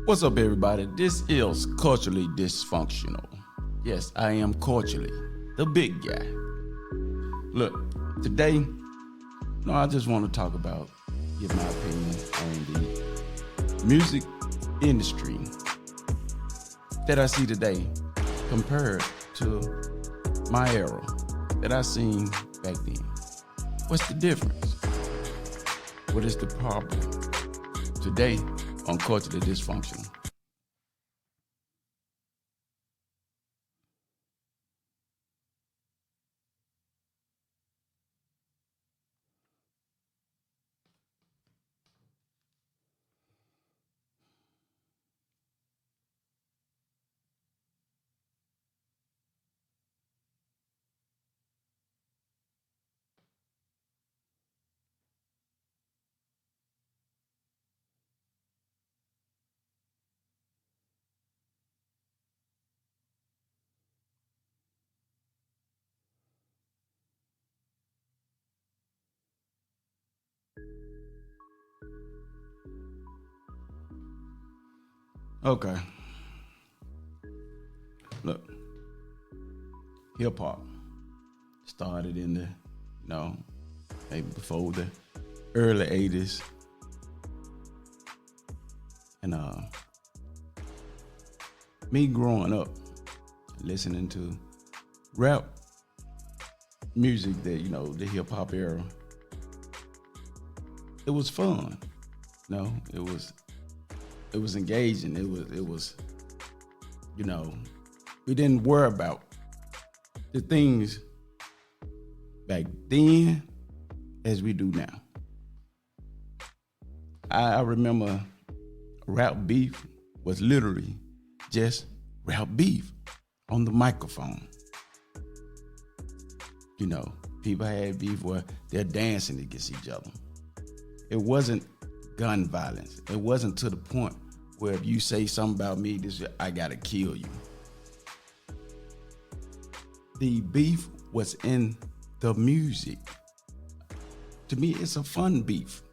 What's up, everybody? This is Culturally Dysfunctional. Yes, I am culturally the big guy. Look, today, I just want to talk about, give my opinion on the music industry that I see today compared to my era that I seen back then. What's the difference? What is the problem? Today on Culturally Dysfunctional. Okay. Look, hip hop started in the, maybe before the early 80s. And me growing up, listening to rap music that, the hip hop era, it was fun. It was engaging. It was, we didn't worry about the things back then as we do now. I remember rap beef was literally just rap beef on the microphone. People had beef where they're dancing against each other. It wasn't gun violence. It wasn't to the point where if you say something about me, I gotta kill you. The beef was in the music. To me, it's a fun beef.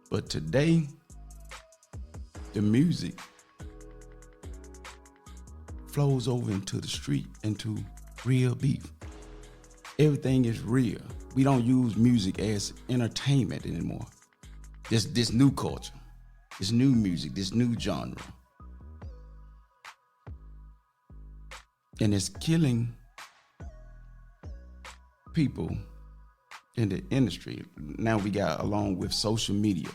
But today, the music flows over into the street, into real beef. Everything is real. We don't use music as entertainment anymore. This new culture, this new music, this new genre. And it's killing people in the industry. Now we got along with social media.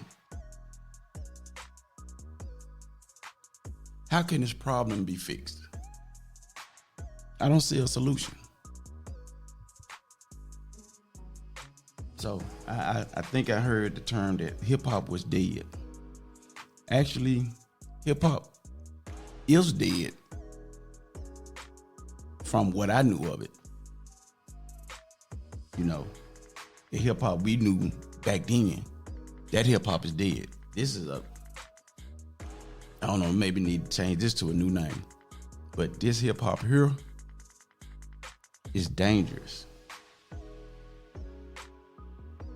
How can this problem be fixed? I don't see a solution. So I think I heard the term that hip hop was dead. Actually, hip hop is dead from what I knew of it. The hip hop we knew back then, that hip hop is dead. This is I don't know, maybe need to change this to a new name. But this hip hop here is dangerous.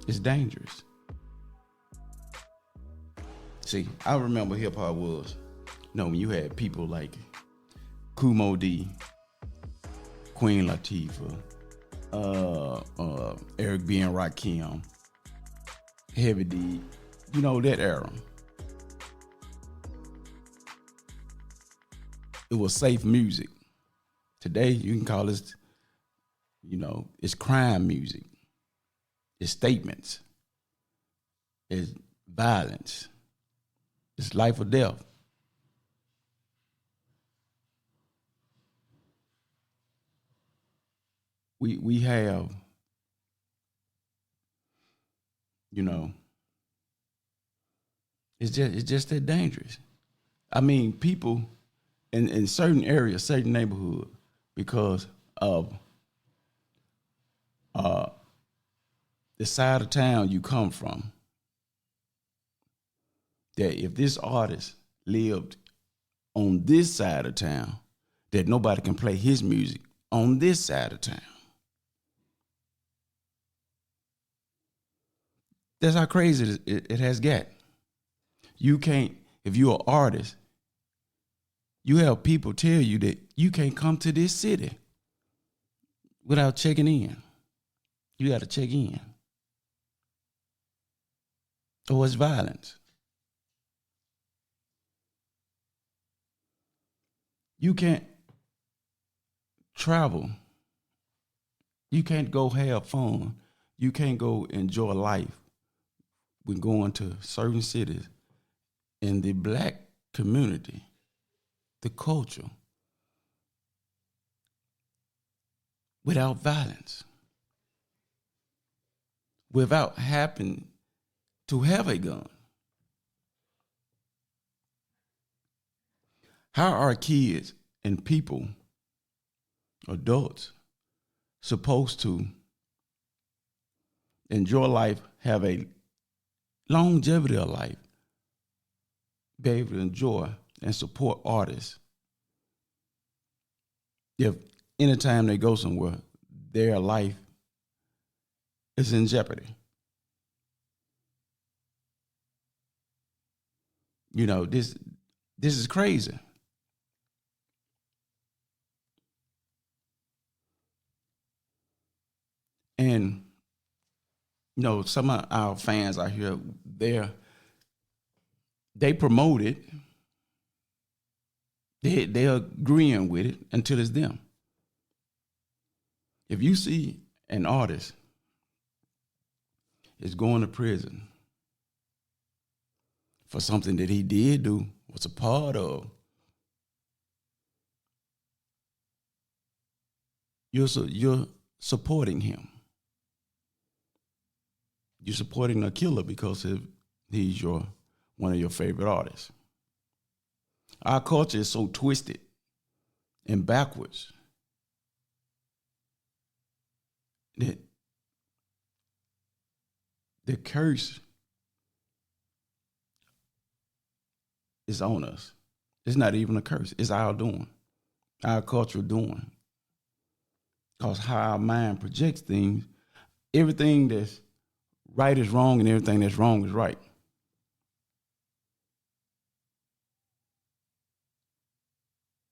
It's dangerous. See, I remember hip hop was, when you had people like Kumo D, Queen Latifah, Eric B. and Rakim, Heavy D, that era. It was safe music. Today, you can call it, it's crime music. It's statements. It's violence. It's life or death. We have, it's just that dangerous. I mean, people in certain areas, certain neighborhood, because of the side of town you come from, that if this artist lived on this side of town, that nobody can play his music on this side of town. That's how crazy it has got. You can't, if you're an artist, you have people tell you that you can't come to this city without checking in. You got to check in. Or it's violence. You can't travel. You can't go have fun. You can't go enjoy life when going to certain cities in the black community, the culture, without violence, without having to have a gun. How are kids and people, adults, supposed to enjoy life, have a longevity of life, be able to enjoy and support artists if anytime they go somewhere, their life is in jeopardy? You know, this is crazy. And you know, some of our fans out here, they promote it. They're agreeing with it until it's them. If you see an artist is going to prison for something that he did do, was a part of, you're supporting him. You're supporting a killer because he's one of your favorite artists. Our culture is so twisted and backwards that the curse is on us. It's not even a curse. It's our doing, our culture doing. Because how our mind projects things, everything that's right is wrong and everything that's wrong is right.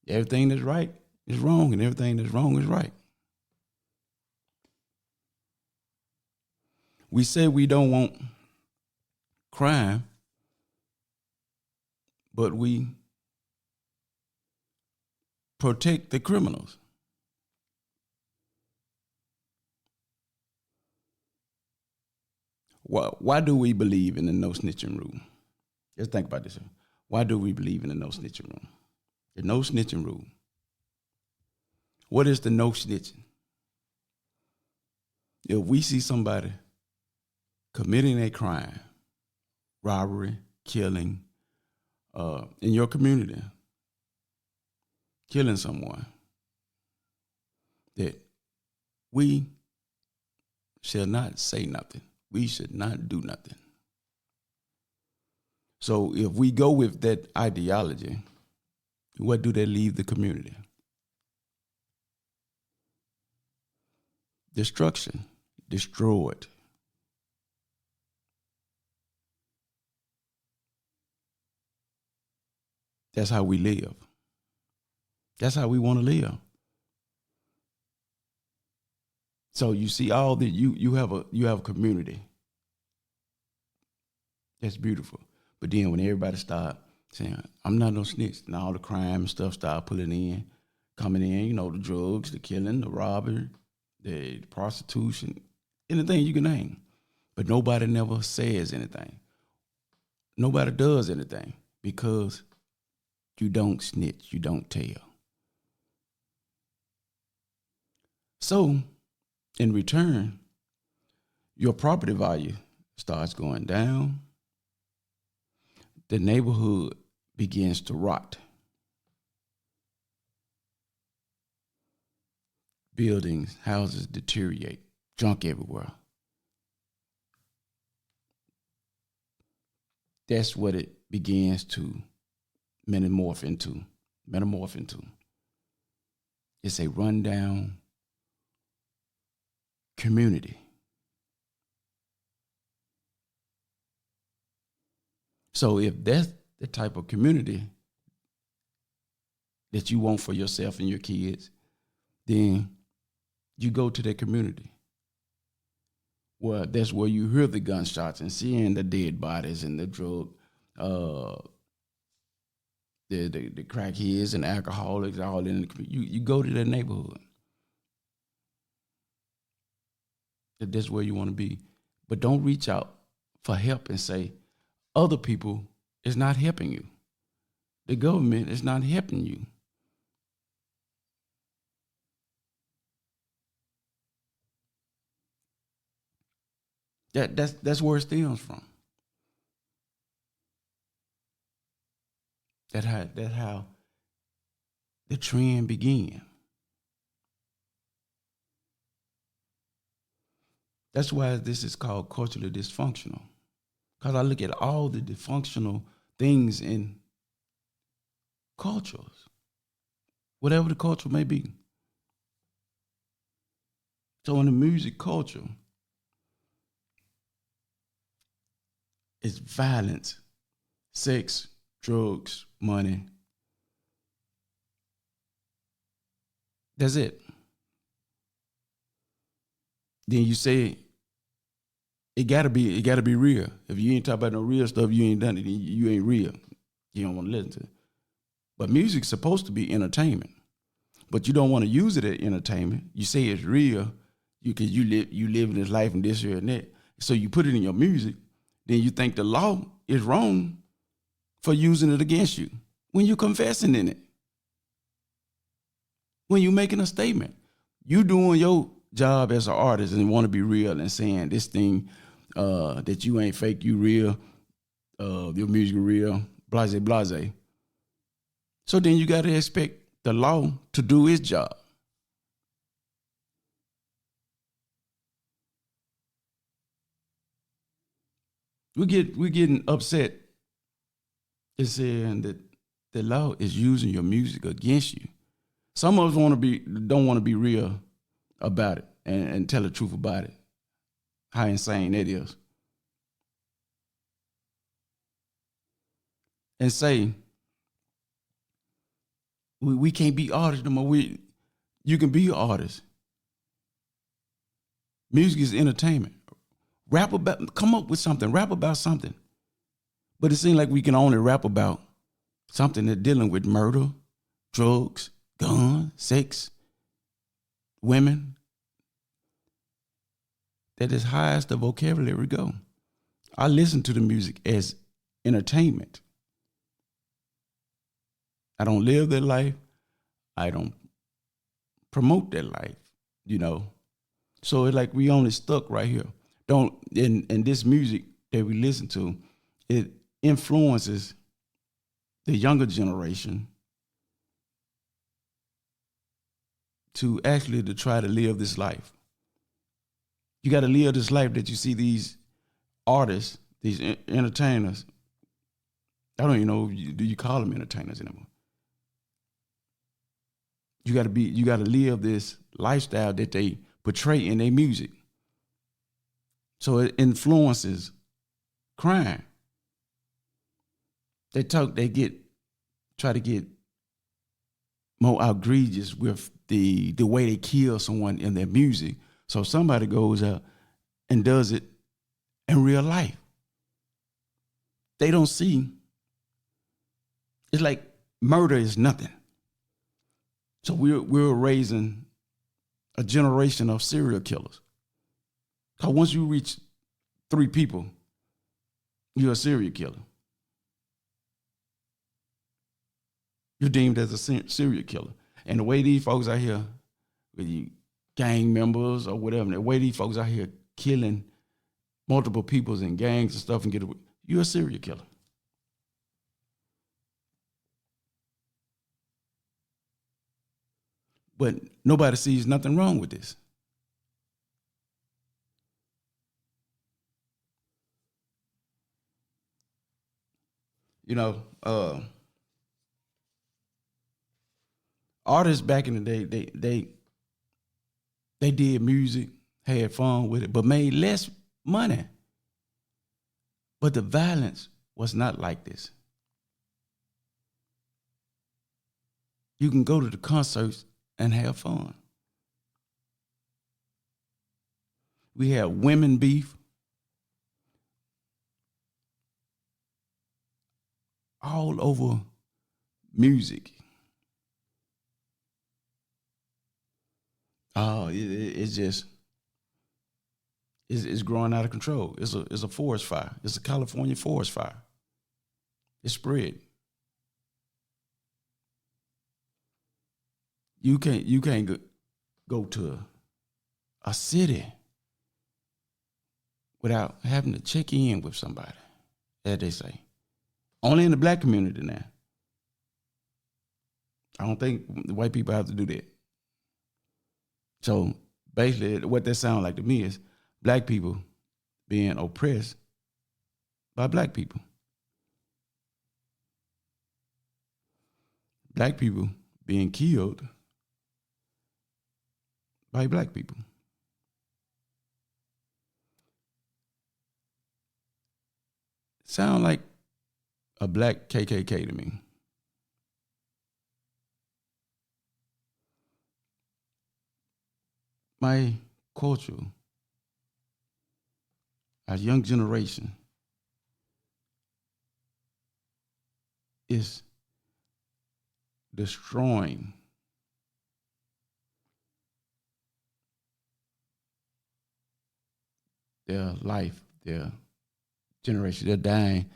Everything that's right is wrong and everything that's wrong is right. We say we don't want crime, but we protect the criminals. Why do we believe in the no snitching rule? Just think about this. Why do we believe in the no snitching rule? The no snitching rule. What is the no snitching? If we see somebody committing a crime, robbery, killing, in your community, killing someone, that we shall not say nothing. We should not do nothing. So if we go with that ideology, what do they leave the community? Destruction, destroyed. That's how we live. That's how we want to live. So you see all that you have a community. That's beautiful. But then when everybody start saying, I'm not no snitch, and all the crime stuff start coming in, you know, the drugs, the killing, the robbery, the prostitution, anything you can name. But nobody never says anything. Nobody does anything because you don't snitch, you don't tell. So in return, your property value starts going down. The neighborhood begins to rot. Buildings, houses deteriorate, junk everywhere. That's what it begins to metamorph into. It's a rundown community. So if that's the type of community that you want for yourself and your kids, then you go to that community. Well, that's where you hear the gunshots and seeing the dead bodies and the drug, the crackheads and alcoholics all in the community. You go to that neighborhood. That's where you want to be. But don't reach out for help and say, other people is not helping you. The government is not helping you. That's where it stems from. That's how the trend began. That's why this is called culturally dysfunctional. Because I look at all the dysfunctional things in cultures, whatever the culture may be. So in the music culture, it's violence, sex, drugs, money. That's it. Then you say it gotta be real. If you ain't talking about no real stuff, you ain't done it. You ain't real. You don't want to listen to it. But music's supposed to be entertainment, but you don't want to use it as entertainment. You say it's real, because you live this life and this here and that. So you put it in your music. Then you think the law is wrong for using it against you when you're confessing in it. When you're making a statement, you doing your job as an artist and want to be real and saying this thing that you ain't fake, you real, your music real, blase, blase. So then you got to expect the law to do its job. We're getting upset and saying that the law is using your music against you. Some of us don't want to be real about it and tell the truth about it. How insane that is. And say, we can't be artists no more. You can be an artist. Music is entertainment. Come up with something, rap about something. But it seems like we can only rap about something that's dealing with murder, drugs, guns, sex, women. That is high as the vocabulary go. I listen to the music as entertainment. I don't live that life. I don't promote that life, So it's like we only stuck right here. In this music that we listen to, it influences the younger generation to try to live this life. You got to live this life that you see these artists, these entertainers. I don't even know, do you call them entertainers anymore? You got to live this lifestyle that they portray in their music. So it influences crime. They try to get more egregious with the way they kill someone in their music. So somebody goes out and does it in real life. They don't see. It's like murder is nothing. So we're raising a generation of serial killers. Because once you reach 3 people, you're a serial killer. You're deemed as a serial killer. And the way these folks out here, with you gang members or whatever, the way these folks out here killing multiple peoples in gangs and stuff and get away, you're a serial killer. But nobody sees nothing wrong with this. Artists back in the day, they did music, had fun with it, but made less money. But the violence was not like this. You can go to the concerts and have fun. We have women beef all over music. Oh, it's just it's growing out of control. It's a forest fire. It's a California forest fire. It's spread. You can't go to a city without having to check in with somebody, as they say. Only in the black community now. I don't think the white people have to do that. So basically, what that sounds like to me is black people being oppressed by black people. Black people being killed by black people. Sound like a black KKK to me. My culture, our young generation, is destroying their life, their generation. They're dying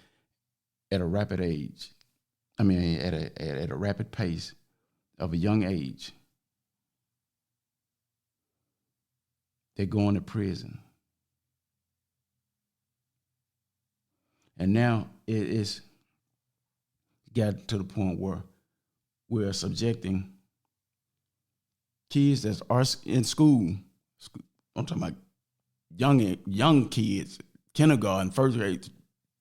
at a rapid age. I mean, at a rapid pace of a young age. They're going to prison. And now it's got to the point where we're subjecting kids that are in school. I'm talking about young kids, kindergarten, first grade,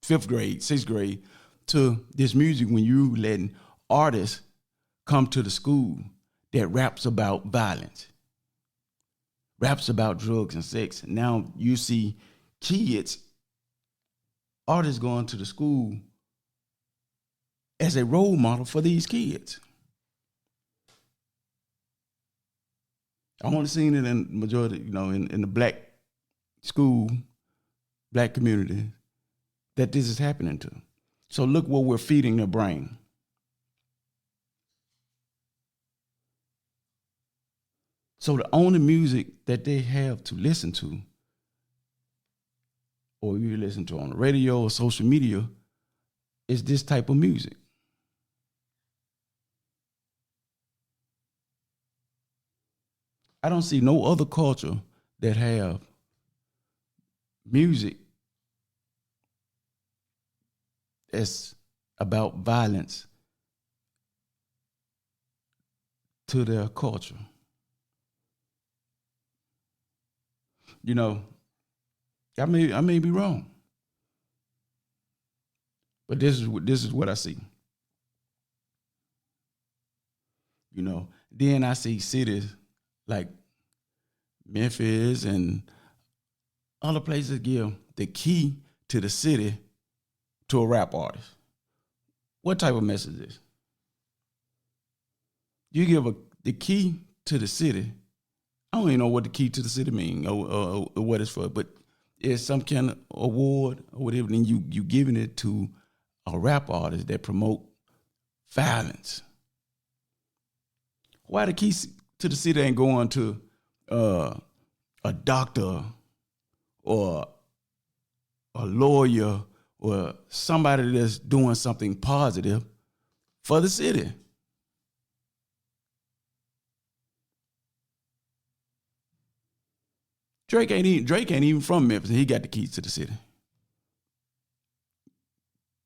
fifth grade, sixth grade, to this music when you letting artists come to the school that raps about violence, raps about drugs and sex. Now you see kids, artists going to the school as a role model for these kids. I only seen it in majority, in the black school, black community, that this is happening to. So look what we're feeding their brain. So the only music that they have to listen to, or you listen to on the radio or social media, is this type of music. I don't see no other culture that have music that's about violence to their culture. I may be wrong, but this is what I see. Then I see cities like Memphis and other places give the key to the city to a rap artist. What type of message is this? You give the key to the city. I don't even know what the key to the city means or what it's for, but it's some kind of award or whatever, then you giving it to a rap artist that promote violence. Why the key to the city ain't going to a doctor or a lawyer or somebody that's doing something positive for the city? Drake ain't even from Memphis. He got the keys to the city.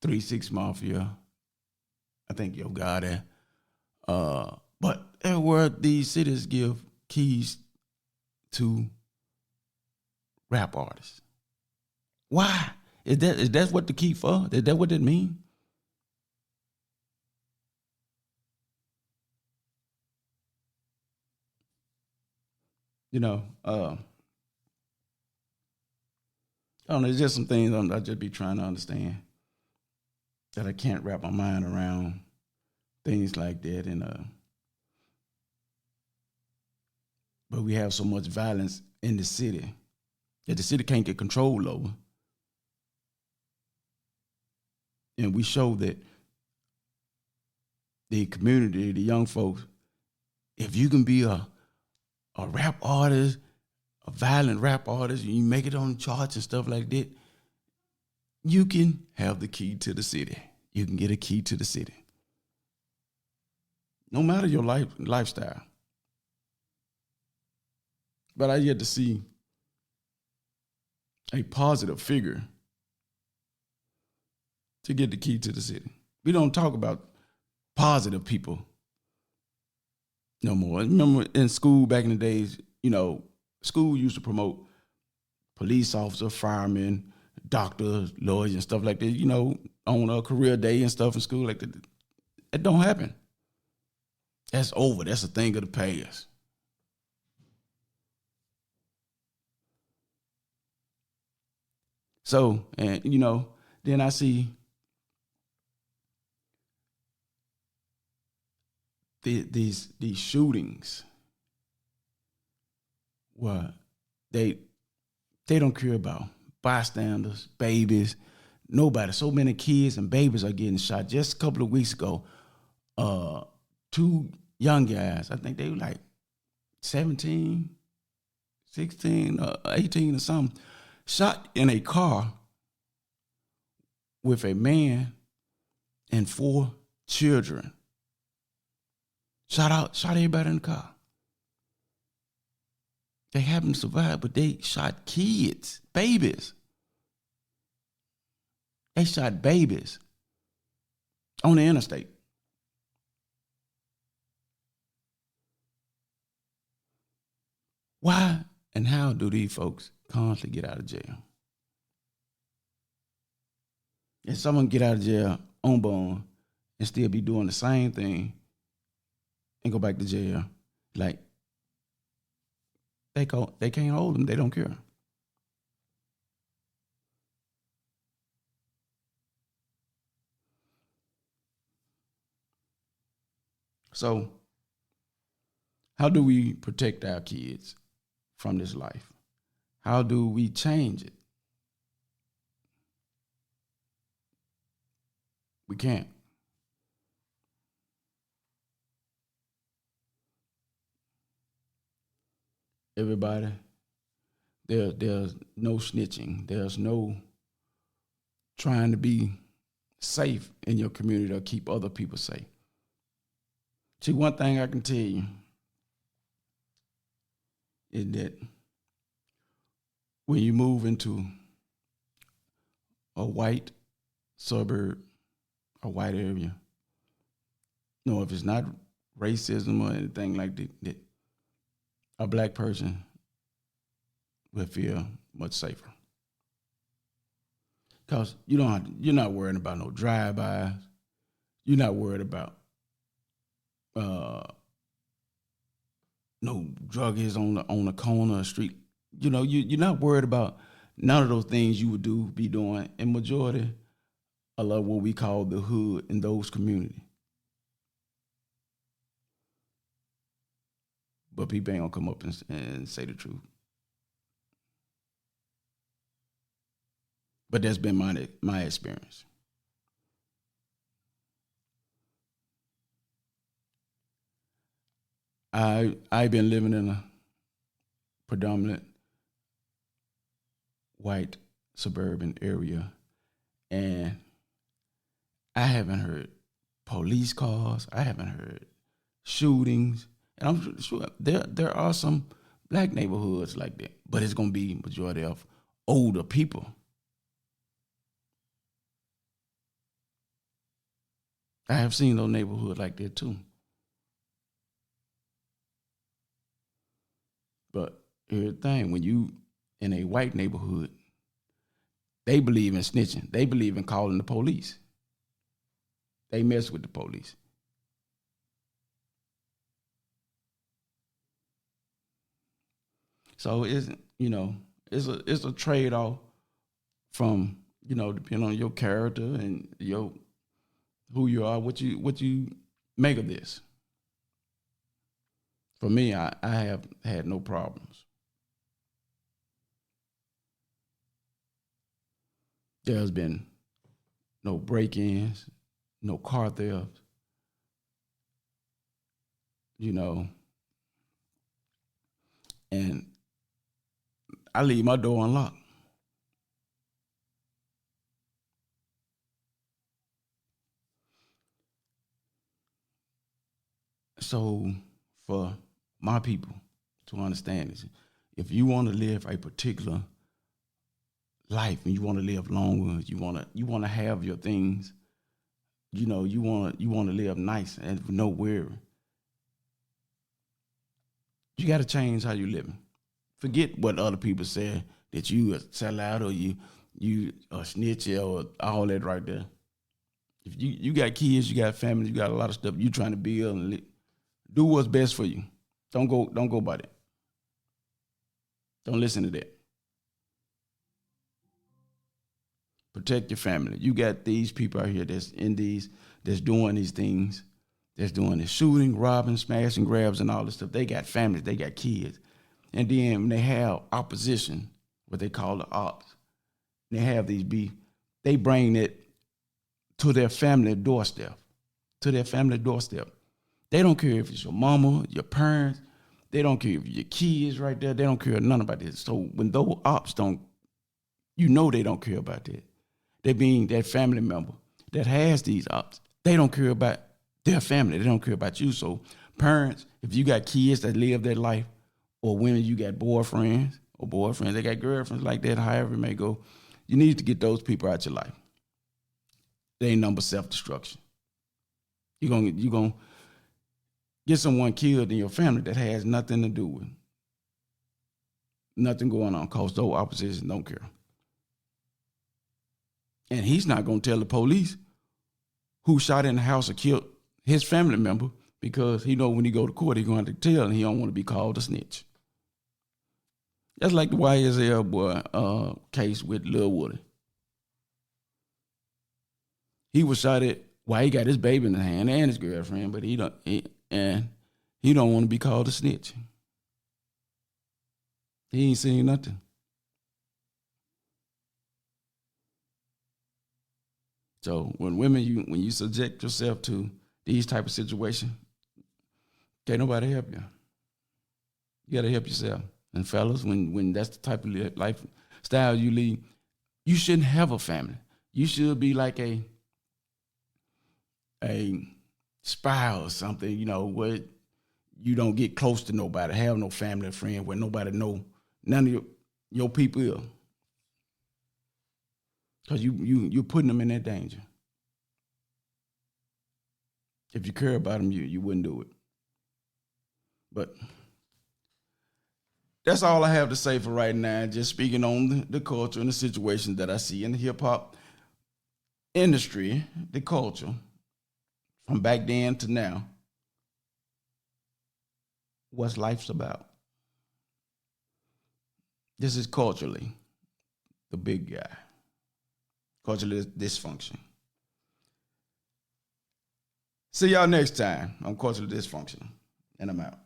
3 6 Mafia. I think Yo Gotti. But everywhere these cities give keys to rap artists. Why? Is that what the key for? Is that what it mean? I don't know, it's just some things I just be trying to understand that I can't wrap my mind around things like that. And but we have so much violence in the city that the city can't get control over. And we show that the community, the young folks, if you can be a rap artist, a violent rap artist, and you make it on the charts and stuff like that, you can have the key to the city. You can get a key to the city. No matter your lifestyle. But I yet to see a positive figure to get the key to the city. We don't talk about positive people no more. Remember in school back in the days, school used to promote police officers, firemen, doctors, lawyers, and stuff like that, on a career day and stuff in school like that. It don't happen. That's over. That's a thing of the past. So, and then I see these shootings where they don't care about bystanders, babies, nobody. So many kids and babies are getting shot. Just a couple of weeks ago, two young guys, I think they were like 17, 16, 18 or something, shot in a car with a man and 4 children. Shot everybody in the car. They happened to survive, but they shot kids, babies. They shot babies on the interstate. Why and how do these folks constantly get out of jail? If someone get out of jail on bond and still be doing the same thing and go back to jail, like they can't hold them. They don't care. So how do we protect our kids from this life? How do we change it? We can't. Everybody, there's no snitching. There's no trying to be safe in your community or keep other people safe. See, one thing I can tell you is that when you move into a white suburb, a white area, if it's not racism or anything like that, a black person will feel much safer. Because you're not worried about no drive-bys. You're not worried about no druggies on the corner of the street. You're not worried about none of those things you would be doing in majority of what we call the hood in those communities. But people ain't gonna come up and say the truth. But that's been my experience. I've been living in a predominant white suburban area, and I haven't heard police cars. I haven't heard shootings. And I'm sure there are some black neighborhoods like that, but it's gonna be majority of older people. I have seen those neighborhoods like that too. But here's the thing, when you in a white neighborhood, they believe in snitching. They believe in calling the police. They mess with the police. So it's a trade-off from, depending on your character and who you are, what you make of this. For me, I have had no problems. There's been no break-ins, no car thefts, you know, and I leave my door unlocked. So for my people to understand this, if you want to live a particular life and you want to live long, you want to have your things, you want to live nice and with no worry. You got to change how you living. Forget what other people say that you a sellout or you a snitch or all that right there. If you got kids, you got family, you got a lot of stuff you trying to build and do what's best for you. Don't go by that. Don't listen to that. Protect your family. You got these people out here that's doing these things, that's doing this shooting, robbing, smashing, grabs, and all this stuff. They got families, they got kids. And then when they have opposition, what they call the ops, they have these beef, they bring it to their family doorstep. To their family doorstep. They don't care if it's your mama, your parents, they don't care if your kids right there, they don't care none about this. So when those ops don't, they don't care about that. They being that family member that has these ops, they don't care about their family, they don't care about you. So parents, if you got kids that live that life, or women, you got boyfriends, they got girlfriends like that, however it may go, you need to get those people out your life. They ain't number self-destruction. You're gonna get someone killed in your family that has nothing to do with nothing going on, cause those opposition don't care. And he's not gonna tell the police who shot in the house or killed his family member because he know when he go to court, he's going to tell and he don't want to be called a snitch. That's like the YSL boy case with Lil Woody. He was shot at while he got his baby in the hand and his girlfriend, but he don't want to be called a snitch. He ain't seen nothing. So when you subject yourself to these type of situations, can't nobody help you. You got to help yourself. And fellas, when that's the type of lifestyle you lead, you shouldn't have a family. You should be like a spy or something, where you don't get close to nobody, have no family or friend, where nobody know none of your people. Because you're putting them in that danger. If you care about them, you wouldn't do it. But that's all I have to say for right now. Just speaking on the culture and the situation that I see in the hip hop industry, the culture, from back then to now, what life's about. This is culturally the big guy. Cultural dysfunction. See y'all next time. I'm Cultural Dysfunction, and I'm out.